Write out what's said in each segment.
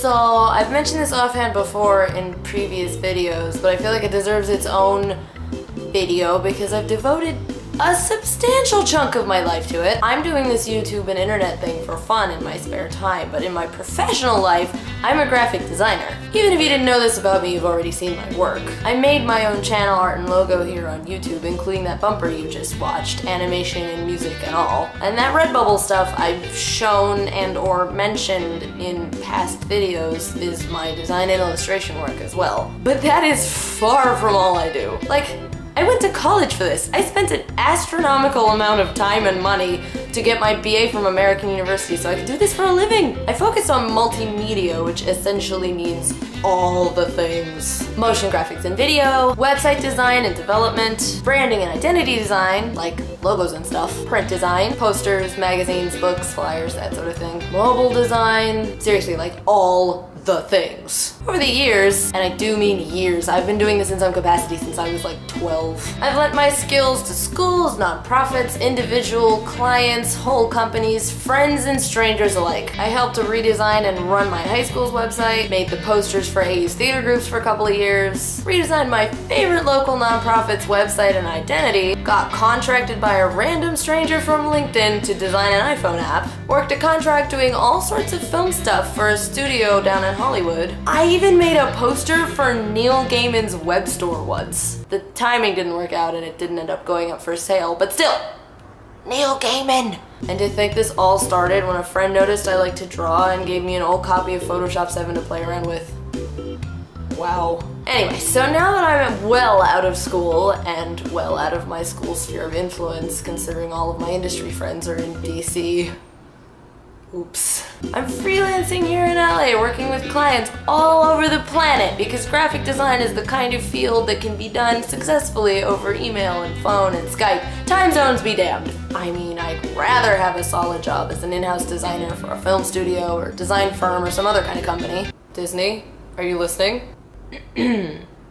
So I've mentioned this offhand before in previous videos, but I feel like it deserves its own video because I've devoted a substantial chunk of my life to it. I'm doing this YouTube and internet thing for fun in my spare time, but in my professional life, I'm a graphic designer. Even if you didn't know this about me, you've already seen my work. I made my own channel art and logo here on YouTube, including that bumper you just watched, animation and music and all. And that Redbubble stuff I've shown and or mentioned in past videos is my design and illustration work as well. But that is far from all I do. Like, I went to college for this. I spent an astronomical amount of time and money to get my BA from American University so I could do this for a living. I focus on multimedia, which essentially means all the things. Motion graphics and video, website design and development, branding and identity design, like logos and stuff, print design, posters, magazines, books, flyers, that sort of thing, mobile design, seriously, like all the things. Over the years, and I do mean years, I've been doing this in some capacity since I was like 12. I've lent my skills to schools, nonprofits, individual clients, whole companies, friends and strangers alike. I helped to redesign and run my high school's website, made the posters for AU's theater groups for a couple of years, redesigned my favorite local nonprofit's website and identity, got contracted by a random stranger from LinkedIn to design an iPhone app, worked a contract doing all sorts of film stuff for a studio down in Hollywood. I even made a poster for Neil Gaiman's web store once. The timing didn't work out and it didn't end up going up for sale, but still, Neil Gaiman! And to think this all started when a friend noticed I like to draw and gave me an old copy of Photoshop 7 to play around with. Wow. Anyway, so now that I'm well out of school and well out of my school sphere of influence, considering all of my industry friends are in DC, oops. I'm freelancing here in LA, working with clients all over the planet because graphic design is the kind of field that can be done successfully over email and phone and Skype. Time zones be damned. I mean, I'd rather have a solid job as an in-house designer for a film studio or design firm or some other kind of company. Disney, are you listening?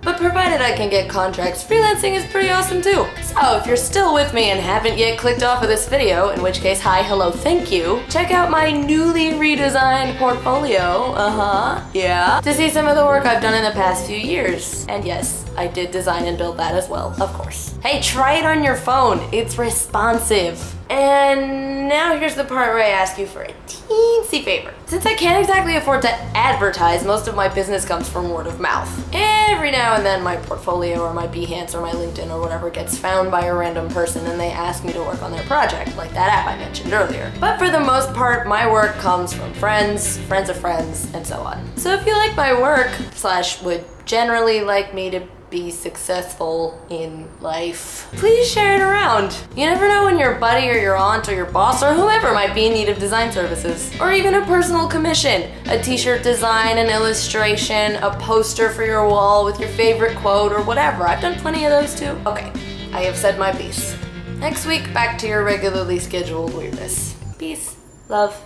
But provided I can get contracts, freelancing is pretty awesome too. So if you're still with me and haven't yet clicked off of this video, in which case hi, hello, thank you, check out my newly redesigned portfolio, yeah, to see some of the work I've done in the past few years. And yes, I did design and build that as well, of course. Hey, try it on your phone, it's responsive. And now here's the part where I ask you for a teensy favor. Since I can't exactly afford to advertise, most of my business comes from word of mouth. Every now and then my portfolio or my Behance or my LinkedIn or whatever gets found by a random person and they ask me to work on their project, like that app I mentioned earlier. But for the most part, my work comes from friends, friends of friends, and so on. So if you like my work, / would generally like me to be successful in life, please share it around. You never know when your buddy or your aunt or your boss or whoever might be in need of design services. Or even a personal commission, a t-shirt design, an illustration, a poster for your wall with your favorite quote or whatever. I've done plenty of those too. Okay, I have said my piece. Next week, back to your regularly scheduled weirdness. Peace, love.